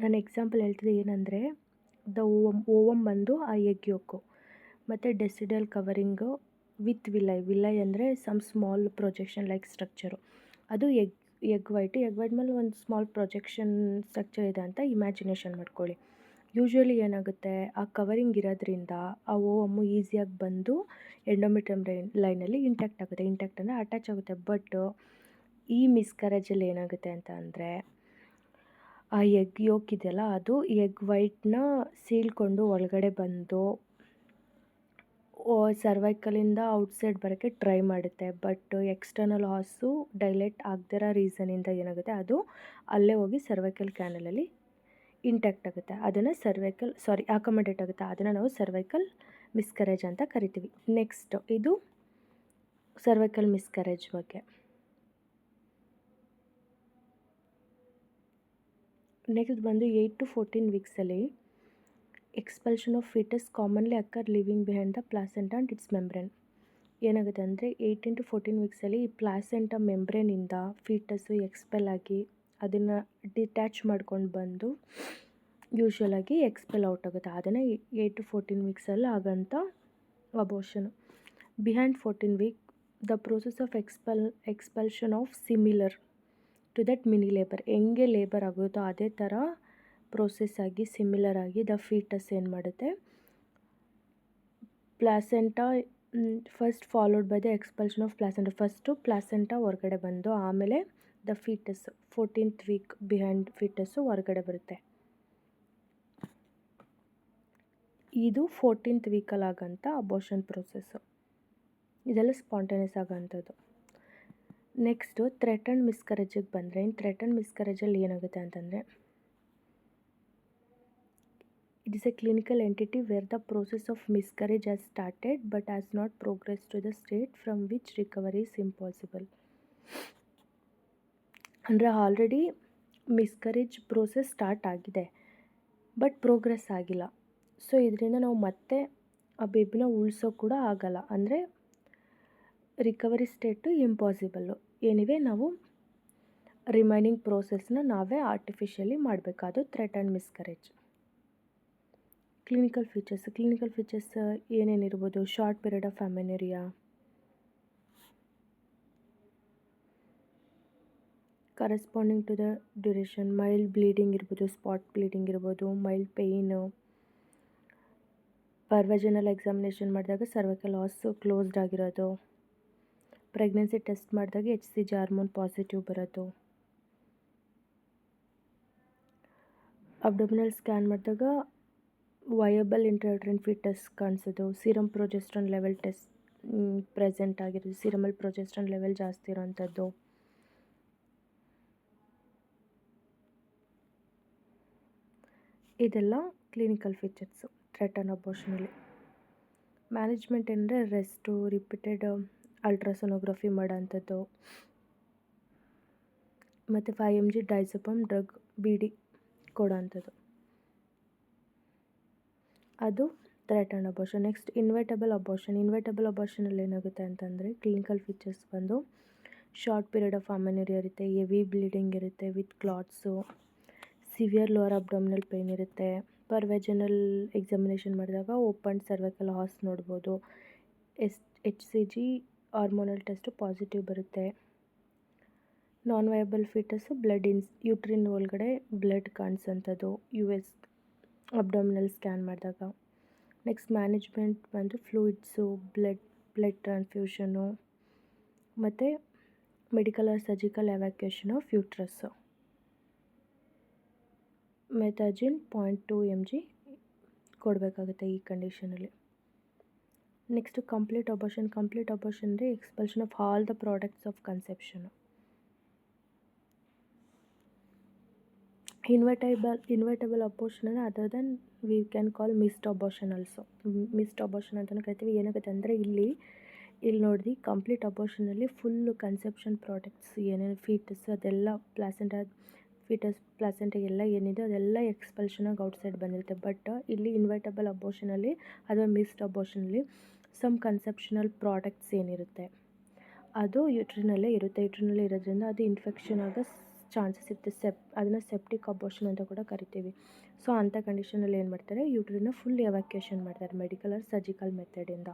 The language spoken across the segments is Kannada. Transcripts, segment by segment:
ನಾನು ಎಕ್ಸಾಂಪಲ್ ಹೇಳ್ತಿದ್ದೆ ಏನಂದರೆ ಓವಮ್ ಬಂದು ಆ ಎಗ್ ಯೋಕು ಮತ್ತು ಡೆಸಿಡಲ್ ಕವರಿಂಗು ವಿತ್ ವಿಲೈ ಅಂದರೆ some small projection like structure ಅದು ಎಗ್ ವೈಟ್ ಮೇಲೆ ಒಂದು ಸ್ಮಾಲ್ ಪ್ರೊಜೆಕ್ಷನ್ ಸ್ಟ್ರಕ್ಚರ್ ಇದೆ ಅಂತ ಇಮ್ಯಾಜಿನೇಷನ್ ಮಾಡ್ಕೊಳ್ಳಿ. ಯೂಶ್ವಲಿ ಏನಾಗುತ್ತೆ, ಆ ಕವರಿಂಗ್ ಇರೋದ್ರಿಂದ ಆ ಓವಮ್ಮು ಈಸಿಯಾಗಿ ಬಂದು ಎಂಡೋಮೆಟ್ರಿಯಮ್ ಲೈನಲ್ಲಿ ಇಂಟ್ಯಾಕ್ಟ್ ಆಗುತ್ತೆ. ಇಂಟ್ಯಾಕ್ಟ್ ಅಂದರೆ ಅಟ್ಯಾಚ್ ಆಗುತ್ತೆ. ಬಟ್ ಈ ಮಿಸ್ಕರೇಜಲ್ಲಿ ಏನಾಗುತ್ತೆ ಅಂತ ಅಂದರೆ ಆ ಎಗ್ ಯೋಕ್ ಇದೆಯಲ್ಲ ಅದು ಎಗ್ ವೈಟ್ನ ಸೀಳ್ಕೊಂಡು ಒಳಗಡೆ ಬಂದು ಸರ್ವೈಕಲಿಂದ ಔಟ್ಸೈಡ್ ಬರೋಕ್ಕೆ ಟ್ರೈ ಮಾಡುತ್ತೆ. ಬಟ್ ಎಕ್ಸ್ಟರ್ನಲ್ ಹಾರ್ಸು ಡೈಲೇಟ್ ಆಗದಿರೋ ರೀಸನಿಂದ ಏನಾಗುತ್ತೆ, ಅದು ಅಲ್ಲೇ ಹೋಗಿ ಸರ್ವೈಕಲ್ ಕ್ಯಾನಲಲ್ಲಿ ಇಂಟ್ಯಾಕ್ಟ್ ಆಗುತ್ತೆ. ಅದನ್ನು ಅಕಾಮಡೇಟ್ ಆಗುತ್ತೆ. ಅದನ್ನು ನಾವು ಸರ್ವೈಕಲ್ ಮಿಸ್ಕರೇಜ್ ಅಂತ ಕರಿತೀವಿ. ನೆಕ್ಸ್ಟ್ ಇದು ಸರ್ವೈಕಲ್ ಮಿಸ್ಕರೇಜ್ ಬಗ್ಗೆ. ನೆಕ್ಸ್ಟ್ ಬಂದು 8 to 14 ವೀಕ್ಸಲ್ಲಿ expulsion of fetus commonly occur living behind the placenta and its membrane. ಏನಾಗುತ್ತೆ ಅಂದರೆ 18 to 14 ವೀಕ್ಸಲ್ಲಿ ಈ ಪ್ಲಾಸೆಂಟಾ ಮೆಂಬ್ರೇನಿಂದ ಫೀಟಸ್ಸು ಎಕ್ಸ್ಪೆಲ್ ಆಗಿ ಅದನ್ನು ಡಿಟ್ಯಾಚ್ ಮಾಡ್ಕೊಂಡು ಬಂದು ಯೂಶ್ವಲಾಗಿ ಎಕ್ಸ್ಪೆಲ್ ಔಟ್ ಆಗುತ್ತೆ. ಅದನ್ನು 8 to 14 ವೀಕ್ಸಲ್ಲಿ ಆಗೋಂಥ abortion. Behind 14 week the process of expulsion of similar to that mini labour. ಹೆಂಗೆ ಲೇಬರ್ ಆಗುತ್ತೋ ಅದೇ ಥರ ಪ್ರೋಸೆಸ್ ಆಗಿ ಸಿಮಿಲರ್ ಆಗಿ ದ ಫೀಟಸ್ ಏನು ಮಾಡುತ್ತೆ, placenta first followed by the expulsion of placenta. First placenta ಹೊರಗಡೆ ಬಂದು ಆಮೇಲೆ the fetus 14th week behind fetus ಹೊರಗಡೆ ಬರುತ್ತೆ. ಇದು 14th ವೀಕಲ್ಲಿ ಆಗೋಂಥ ಅಬೋಷನ್ ಪ್ರೋಸೆಸ್ಸು. ಇದೆಲ್ಲ ಸ್ಪಾಂಟೇನಿಯಸ್ ಆಗೋಂಥದ್ದು. ನೆಕ್ಸ್ಟು ಥ್ರೆಟನ್ಡ್ ಮಿಸ್ಕರೇಜಿಗೆ ಬಂದರೆ, ಇನ್ನು ಥ್ರೆಟನ್ಡ್ ಮಿಸ್ಕರೇಜಲ್ಲಿ ಏನಾಗುತ್ತೆ ಅಂತಂದರೆ, it is a clinical entity where the process of miscarriage has started but has not progress to the state from which recovery is impossible. ಅಂದರೆ ಆಲ್ರೆಡಿ ಮಿಸ್ಕರೇಜ್ ಪ್ರೋಸೆಸ್ ಸ್ಟಾರ್ಟ್ ಆಗಿದೆ ಬಟ್ ಪ್ರೋಗ್ರೆಸ್ ಆಗಿಲ್ಲ. ಸೊ ಇದರಿಂದ ನಾವು ಮತ್ತೆ ಆ ಬೇಬಿನ ಉಳಿಸೋ ಕೂಡ ಆಗಲ್ಲ. ಅಂದರೆ ರಿಕವರಿ ಸ್ಟೇಟು ಇಂಪಾಸಿಬಲ್ಲು. ಏನಿವೆ ನಾವು ರಿಮೈನಿಂಗ್ ಪ್ರೋಸೆಸ್ನ ನಾವೇ ಆರ್ಟಿಫಿಷಿಯಲಿ ಮಾಡಬೇಕಾದು ಥ್ರೆಟನ್ಡ್ ಮಿಸ್ಕರೇಜ್. ಕ್ಲಿನಿಕಲ್ ಫೀಚರ್ಸ್ ಏನೇನಿರ್ಬೋದು, short period of amenorrhoea, corresponding to the duration, mild bleeding ಇರ್ಬೋದು, ಸ್ಪಾಟ್ ಬ್ಲೀಡಿಂಗ್ ಇರ್ಬೋದು, ಮೈಲ್ಡ್ ಪೇಯ್ನು, ಪರ್ವಜನಲ್ ಎಕ್ಸಾಮಿನೇಷನ್ ಮಾಡಿದಾಗ ಸರ್ವೈಕಲ್ ಹಾರ್ಸು ಕ್ಲೋಸ್ಡ್ ಆಗಿರೋದು, ಪ್ರೆಗ್ನೆನ್ಸಿ ಟೆಸ್ಟ್ ಮಾಡಿದಾಗ HCG ಹಾರ್ಮೋನ್ ಪಾಸಿಟಿವ್ ಬರೋದು, ಅಬ್ಡೋಮಿನಲ್ ಸ್ಕ್ಯಾನ್ ಮಾಡಿದಾಗ ವಯಬಲ್ ಇಂಟ್ರೌಟರಿನ್ ಫೀಟಸ್ ಕಾಣಿಸೋದು, serum progesterone level test present ಆಗಿರೋದು, ಸೀರಮಲ್ಲಿ ಪ್ರೊಜೆಸ್ಟ್ರಾನ್ ಲೆವೆಲ್ ಜಾಸ್ತಿ ಇರೋವಂಥದ್ದು. ಇದೆಲ್ಲ ಕ್ಲಿನಿಕಲ್ ಫೀಚರ್ಸು ಥ್ರೆಟನ್ ಅಬೋಷನಲ್ಲಿ. ಮ್ಯಾನೇಜ್ಮೆಂಟ್ ಅಂದರೆ ರೆಸ್ಟು, ರಿಪೀಟೆಡ್ ಅಲ್ಟ್ರಾಸೋನೋಗ್ರಫಿ ಮಾಡೋಂಥದ್ದು, ಮತ್ತು 5 mg ಡೈಸಪಮ್ ಡ್ರಗ್ BD ಕೊಡೋಂಥದ್ದು. ಅದು ಥ್ರೆಟನ್ಡ್ ಅಬೋಷನ್. ನೆಕ್ಸ್ಟ್ ಇನ್ವೆಟಬಲ್ ಅಬೋಷನಲ್ಲಿ ಏನಾಗುತ್ತೆ ಅಂತಂದರೆ, ಕ್ಲಿನಿಕಲ್ ಫೀಚರ್ಸ್ ಬಂದು ಶಾರ್ಟ್ ಪೀರಿಯಡ್ ಆಫ್ ಅಮೆನೋರಿಯಾ ಇರುತ್ತೆ, ಹೆವಿ ಬ್ಲೀಡಿಂಗ್ ಇರುತ್ತೆ with clots, severe lower abdominal pain ಇರುತ್ತೆ, ಪರ್ವೆಜನಲ್ ಎಕ್ಸಾಮಿನೇಷನ್ ಮಾಡಿದಾಗ ಓಪನ್ ಸರ್ವೈಕಲ್ ಹಾರ್ಸ್ ನೋಡ್ಬೋದು, HCG ಹಾರ್ಮೋನಲ್ ಟೆಸ್ಟು ಪಾಸಿಟಿವ್ ಬರುತ್ತೆ, ನಾನ್ ವಯಬಲ್ ಫೀಟಸ್ಸು ಯೂಟ್ರಿನ್ ಒಳಗಡೆ ಬ್ಲಡ್ ಕಾಣಿಸೋಂಥದ್ದು US ಅಬ್ಡೋಮಿನಲ್ ಸ್ಕ್ಯಾನ್ ಮಾಡಿದಾಗ. ನೆಕ್ಸ್ಟ್ ಮ್ಯಾನೇಜ್ಮೆಂಟ್ ಬಂದು ಫ್ಲೂಯಿಡ್ಸು, ಬ್ಲಡ್ ಟ್ರಾನ್ಸ್ಫ್ಯೂಷನು, ಮತ್ತು medical or surgical evacuation of uterus. ಮೆಥಾಜಿನ್ 0.2 mg ಕೊಡಬೇಕಾಗುತ್ತೆ ಈ ಕಂಡೀಷನಲ್ಲಿ. ನೆಕ್ಸ್ಟು ಕಂಪ್ಲೀಟ್ ಅಬೋಷನ್ ಅಂದರೆ expulsion of all the products of conception. Inevitable abortion ಅಂದರೆ other than we can call missed abortion also. Missed abortion ಅಂತಲೂ ಕರಿತೀವಿ. ಏನಾಗುತ್ತೆ ಅಂದರೆ ಇಲ್ಲಿ ನೋಡಿ, ಕಂಪ್ಲೀಟ್ ಅಬೋಷನಲ್ಲಿ ಫುಲ್ಲು ಕನ್ಸೆಪ್ಷನ್ ಪ್ರಾಡಕ್ಟ್ಸ್ ಏನೇನು ಫೀಟಸ್ ಅದೆಲ್ಲ ಪ್ಲಾಸೆಂಟಾ ಎಲ್ಲ ಏನಿದೆ ಅದೆಲ್ಲ ಎಕ್ಸ್ಪಲ್ಷನಾಗಿ ಔಟ್ಸೈಡ್ ಬಂದಿರುತ್ತೆ. ಬಟ್ ಇಲ್ಲಿ ಇನ್ವೆಟಬಲ್ ಅಬೋಷನಲ್ಲಿ ಅಥವಾ ಮಿಸ್ಡ್ ಅಬೋಷನಲ್ಲಿ ಸಮ್ ಕನ್ಸೆಪ್ಷನಲ್ ಪ್ರಾಡಕ್ಟ್ಸ್ ಏನಿರುತ್ತೆ ಅದು ಯೂಟ್ರಿನಲ್ಲೇ ಇರುತ್ತೆ. ಯೂಟ್ರಿನಲ್ಲೇ ಇರೋದ್ರಿಂದ ಅದು ಇನ್ಫೆಕ್ಷನ್ ಆಗೋ ಚಾನ್ಸಸ್ ಇರುತ್ತೆ. ಅದನ್ನು ಸೆಪ್ಟಿಕ್ ಅಬೋಷನ್ ಅಂತ ಕೂಡ ಕರಿತೀವಿ. ಸೊ ಅಂಥ ಕಂಡೀಷನಲ್ಲಿ ಏನು ಮಾಡ್ತಾರೆ, ಯೂಟ್ರನ್ನ ಫುಲ್ ಎವಾಕ್ಯುಯೇಷನ್ ಮಾಡ್ತಾರೆ ಮೆಡಿಕಲ್ ಆರ್ ಸರ್ಜಿಕಲ್ ಮೆಥಡಿಂದ.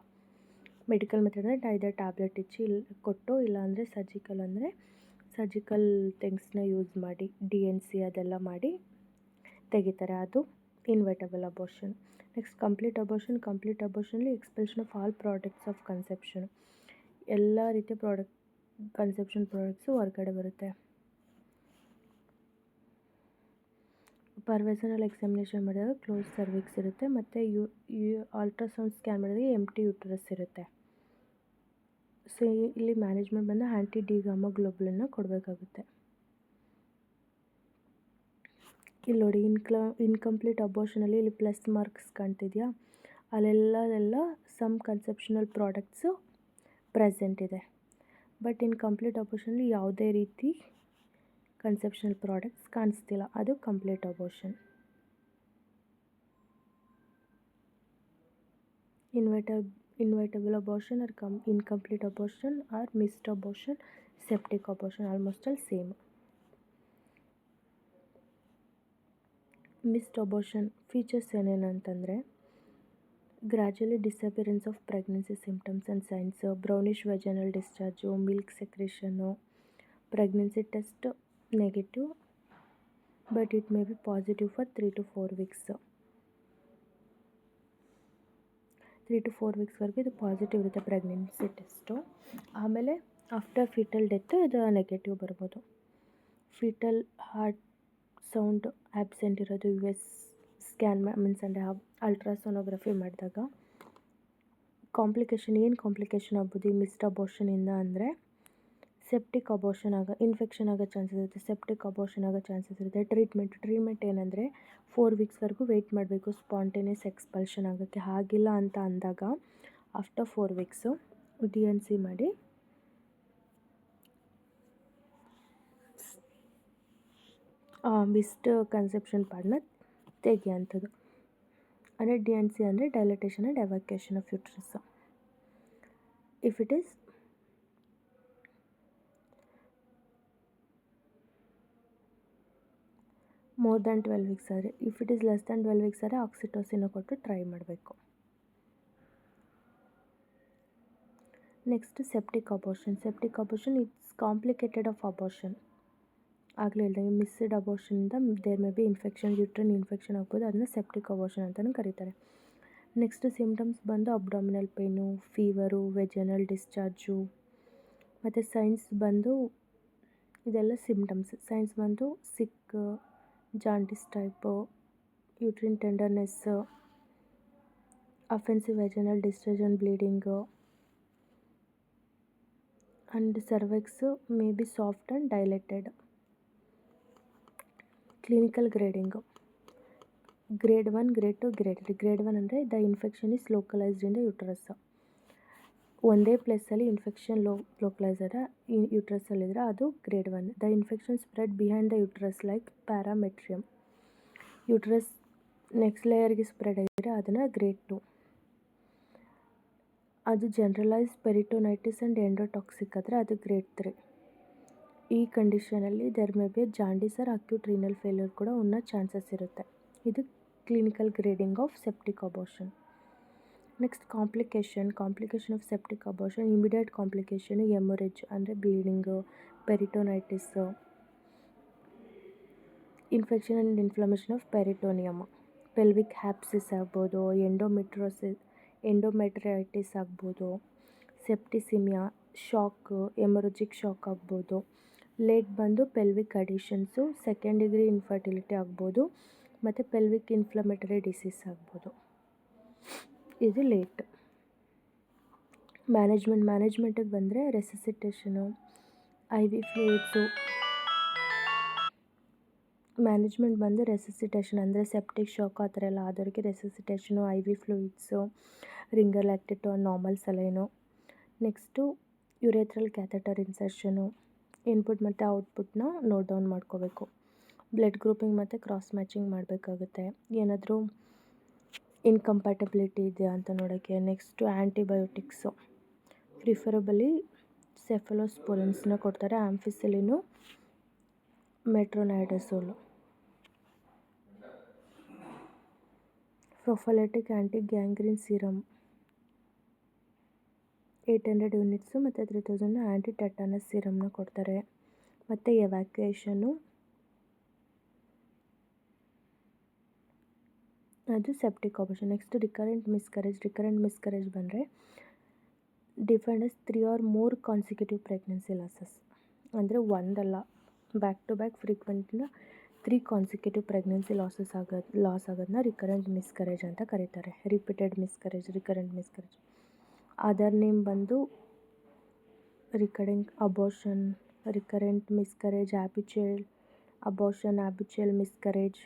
ಮೆಡಿಕಲ್ ಮೆಥಡ್ ಅಂದರೆ ಐದರ್ ಟ್ಯಾಬ್ಲೆಟ್ ಇಚ್ಚಿ ಕೊಟ್ಟು, ಇಲ್ಲಾಂದರೆ ಸರ್ಜಿಕಲ್ ಅಂದರೆ ಸರ್ಜಿಕಲ್ ಥಿಂಗ್ಸ್ನ ಯೂಸ್ ಮಾಡಿ DNC ಅದೆಲ್ಲ ಮಾಡಿ ತೆಗಿತಾರೆ. ಅದು inevitable abortion. Next complete abortion. Complete ಅಬೋಷನಲ್ಲಿ expulsion of all products of conception. ಎಲ್ಲ ರೀತಿಯ ಕನ್ಸೆಪ್ಷನ್ ಪ್ರಾಡಕ್ಟ್ಸು ಹೊರಗಡೆ ಬರುತ್ತೆ. ಪರ್ವೆಸನಲ್ ಎಕ್ಸಾಮಿನೇಷನ್ ಮಾಡಿದಾಗ ಕ್ಲೋಸ್ ಸರ್ವಿಕ್ಸ್ ಇರುತ್ತೆ, ಮತ್ತು ಅಲ್ಟ್ರಾಸೌಂಡ್ ಸ್ಕ್ಯಾನ್ ಮಾಡಿದಾಗ ಎಂಟಿ ಯೂಟ್ರಸ್ ಇರುತ್ತೆ. ಸೊ ಇಲ್ಲಿ ಮ್ಯಾನೇಜ್ಮೆಂಟ್ ಬಂದು ಆ್ಯಂಟಿ ಡಿ ಗಾಮಾ ಗ್ಲೋಬುಲನ್ನ ಕೊಡಬೇಕಾಗುತ್ತೆ. ಇಲ್ಲಿ ನೋಡಿ ಇನ್ಕಂಪ್ಲೀಟ್ ಅಬೋಷನಲ್ಲಿ ಇಲ್ಲಿ ಪ್ಲಸ್ ಮಾರ್ಕ್ಸ್ ಕಾಣ್ತಿದೆಯಾ, ಅಲ್ಲೆಲ್ಲ ಸಮ್ ಕನ್ಸೆಪ್ಷನಲ್ ಪ್ರಾಡಕ್ಟ್ಸು ಪ್ರೆಸೆಂಟ್ ಇದೆ. ಬಟ್ ಇನ್ ಕಂಪ್ಲೀಟ್ ಅಬೋಷನಲ್ಲಿ ಯಾವುದೇ ರೀತಿ ಕನ್ಸೆಪ್ಷನಲ್ ಪ್ರಾಡಕ್ಟ್ಸ್ ಕಾಣಿಸ್ತಿಲ್ಲ. ಅದು complete abortion. Inevitable abortion or incomplete abortion or missed abortion, septic abortion almost all same. Missed abortion features ಏನೇನಂತಂದರೆ gradually disappearance of pregnancy symptoms and signs, brownish vaginal discharge, milk secretion, pregnancy test negative but it may be positive for 3 to 4 weeks. 3 to 4 weeksವರೆಗೂ ಇದು ಪಾಸಿಟಿವ್ ಇರುತ್ತೆ ಪ್ರೆಗ್ನೆನ್ಸಿ ಟೆಸ್ಟು. ಆಮೇಲೆ ಆಫ್ಟರ್ ಫೀಟಲ್ ಡೆತ್ತು ಇದು ನೆಗೆಟಿವ್ ಬರ್ಬೋದು. ಫೀಟಲ್ ಹಾರ್ಟ್ ಸೌಂಡ್ ಆಬ್ಸೆಂಟ್ ಇರೋದು US ಸ್ಕ್ಯಾನ್ ಮೀನ್ಸ್ ಅಂದರೆ ಅಲ್ಟ್ರಾಸೋನೋಗ್ರಫಿ ಮಾಡಿದಾಗ ಏನು ಕಾಂಪ್ಲಿಕೇಶನ್ ಆಗ್ಬೋದು ಈ ಮಿಸ್ಡ್ ಅಬೋಷನಿಂದ ಅಂದರೆ ಸೆಪ್ಟಿಕ್ ಅಬೋಷನ್ ಇನ್ಫೆಕ್ಷನ್ ಆಗೋ ಚಾನ್ಸಸ್ ಇರುತ್ತೆ, ಸೆಪ್ಟಿಕ್ ಅಬೋಷನ್ ಆಗೋ ಚಾನ್ಸಸ್ ಇರುತ್ತೆ. ಟ್ರೀಟ್ಮೆಂಟ್ ಏನಂದರೆ 4 weeksವರೆಗೂ ವೆಯ್ಟ್ ಮಾಡಬೇಕು ಸ್ಪಾಂಟೇನಿಯಸ್ ಎಕ್ಸ್ಪಲ್ಷನ್ ಆಗೋಕ್ಕೆ. ಆಗಿಲ್ಲ ಅಂತ ಅಂದಾಗ ಆಫ್ಟರ್ 4 weeks DNC ಮಾಡಿ ಮಿಸ್ಡ್ ಕನ್ಸೆಪ್ಷನ್ ಪಾರ್ಟ್ನ ತೆಗಿಯೋಂಥದ್ದು. ಅಂದರೆ DNC ಅಂದರೆ dilatation and evacuation of uterus. If it is more than 12 weeks ಆದರೆ, if it is less than 12 weeks ಆದರೆ ಆಕ್ಸಿಟೋಸಿನ ಕೊಟ್ಟು ಟ್ರೈ ಮಾಡಬೇಕು. Next septic abortion. It's complicated of abortion. ಆಗಲೇ ಹೇಳಿದಂಗೆ ಮಿಸ್ಡ್ ಅಬೋಷನಿಂದ there may be infection, uterine infection ಆಗ್ಬೋದು, ಅದನ್ನ ಸೆಪ್ಟಿಕ್ ಅಬೋಷನ್ ಅಂತಲೂ ಕರೀತಾರೆ. ನೆಕ್ಸ್ಟ್ ಸಿಮ್ಟಮ್ಸ್ ಬಂದು abdominal pain, fever, vaginal discharge, ಮತ್ತು ಸೈನ್ಸ್ ಬಂದು ಇದೆಲ್ಲ ಸಿಮ್ಟಮ್ಸ್. ಸೈನ್ಸ್ ಬಂದು sick, jaundice type, uterine tenderness, offensive vaginal discharge and bleeding, and cervix may be soft and dilated. Clinical grading grade 1, grade 2, grade 3. Grade 1 ಅಂದರೆ the infection is localised in the uterus. ಒಂದೇ ಪ್ಲೇಸಲ್ಲಿ ಇನ್ಫೆಕ್ಷನ್ ಲೋಕಲೈಸ್ಡ್ ಯೂಟ್ರಸಲ್ಲಿದ್ದರೆ ಅದು grade 1. The infection spread behind the uterus like parametrium. Uterus next ಲೇಯರ್ಗೆ ಸ್ಪ್ರೆಡ್ ಆಗಿದ್ರೆ ಅದನ್ನು ಗ್ರೇಡ್ 2. ಅದು ಜನರಲೈಸ್ಡ್ ಪೆರಿಟೋನೈಟಿಸ್ ಆ್ಯಂಡ್ ಎಂಡೋಟಾಕ್ಸಿಕ್ ಆದರೆ ಅದು ಗ್ರೇಡ್ 3. ಈ ಕಂಡೀಷನಲ್ಲಿ there may be jaundice or acute renal failure ಕೂಡ ಉನ್ನೋ ಚಾನ್ಸಸ್ ಇರುತ್ತೆ. ಇದು clinical grading of septic abortion. Next complication of septic abortion. Immediate complication haemorrhage ಅಂದರೆ bleeding, peritonitis, infection and inflammation of peritoneum, pelvic abscess ಆಗ್ಬೋದು, ಎಂಡೋಮೆಟ್ರಿಯೈಟಿಸ್ ಆಗ್ಬೋದು, ಸೆಪ್ಟಿಸಿಮಿಯಾ, ಶಾಕ್, ಹೆಮೊರಜಿಕ್ ಶಾಕ್ ಆಗ್ಬೋದು. ಲೇಟ್ ಬಂದು pelvic adhesions, second degree infertility ಆಗ್ಬೋದು, ಮತ್ತು ಪೆಲ್ವಿಕ್ ಇನ್ಫ್ಲಮೇಟರಿ ಡಿಸೀಸ್ ಆಗ್ಬೋದು. ಇದು ಲೇಟ್. ಮ್ಯಾನೇಜ್ಮೆಂಟಿಗೆ ಬಂದರೆ ರೆಸಿಸಿಟೇಷನು, IV ಫ್ಲೂಯಿಡ್ಸು. ಮ್ಯಾನೇಜ್ಮೆಂಟ್ ಬಂದು ರೆಸಿಸಿಟೇಷನ್ ಅಂದರೆ ಸೆಪ್ಟಿಕ್ ಶಾಕ್ ಆ ಥರ ಎಲ್ಲ ಆದವರಿಗೆ resuscitation, IV fluids, Ringer lactate, normal saline. Next urethral catheter insertion, input ಮತ್ತು ಔಟ್ಪುಟ್ನ ನೋಟ್ ಡೌನ್ ಮಾಡ್ಕೋಬೇಕು. ಬ್ಲಡ್ ಗ್ರೂಪಿಂಗ್ ಮತ್ತು ಕ್ರಾಸ್ ಮ್ಯಾಚಿಂಗ್ ಮಾಡಬೇಕಾಗುತ್ತೆ, ಏನಾದರೂ ಇನ್ಕಂಪ್ಯಾಟಬಿಲಿಟಿ ಇದೆಯಾ ಅಂತ ನೋಡೋಕ್ಕೆ. ನೆಕ್ಸ್ಟು ಆ್ಯಂಟಿಬಯೋಟಿಕ್ಸು, ಪ್ರಿಫರಬಲಿ ಸೆಫಲೋಸ್ಪೋರಿನ್ಸ್ನ ಕೊಡ್ತಾರೆ. Ampicillin metronidazole. Prophylactic anti gangrene serum 800 units ಮತ್ತು 3000 ಆ್ಯಂಟಿ ಟೆಟಾನಸ್ ಸೀರಮ್ನ ಕೊಡ್ತಾರೆ. ಮತ್ತು ಎವ್ಯಾಕ್ಯುಯೇಷನ್ನು ಅದು septic operation. Next recurrent miscarriage ಬಂದರೆ defined as 3 or more consecutive pregnancy losses. ಅಂದರೆ ಒಂದಲ್ಲ, ಬ್ಯಾಕ್ ಟು ಬ್ಯಾಕ್ ಫ್ರೀಕ್ವೆಂಟ್ನ 3 ಕಾನ್ಸಿಕ್ಯೂಟಿವ್ ಪ್ರೆಗ್ನೆನ್ಸಿ ಲಾಸ್ ಆಗೋದನ್ನ ರಿಕರೆಂಟ್ ಮಿಸ್ಕರೇಜ್ ಅಂತ ಕರೀತಾರೆ. Recurrent miscarriage. ಅದರ್ ನೇಮ್ ಬಂದು recurrent miscarriage, habitual abortion, habitual miscarriage.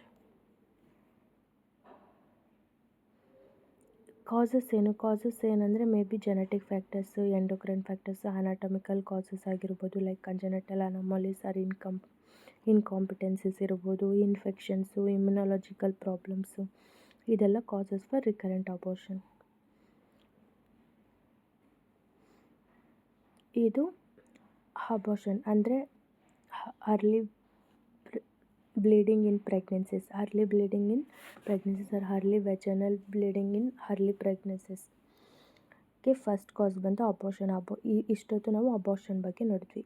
Causes ಏನಂದರೆ may be genetic factors, endocrine factors, anatomical causes ಆಗಿರ್ಬೋದು, like congenital anomalies or incompetencies ಇರ್ಬೋದು, ಇನ್ಫೆಕ್ಷನ್ಸು, ಇಮ್ಯುನಾಲಜಿಕಲ್ ಪ್ರಾಬ್ಲಮ್ಸು, ಇದೆಲ್ಲ ಕಾಸಸ್ ಫಾರ್ ರಿಕರೆಂಟ್ ಅಬೋರ್ಷನ್. ಇದು ಅಬೋರ್ಷನ್ ಅಂದರೆ early bleeding in pregnancies or early vaginal bleeding in early ಪ್ರೆಗ್ನೆನ್ಸೀಸ್ಗೆ ಫಸ್ಟ್ ಕಾಸ್ ಬಂದು ಅಬೋರ್ಷನ್. ಇಷ್ಟೊತ್ತು ನಾವು ಅಬೋರ್ಷನ್ ಬಗ್ಗೆ ನೋಡಿದ್ವಿ.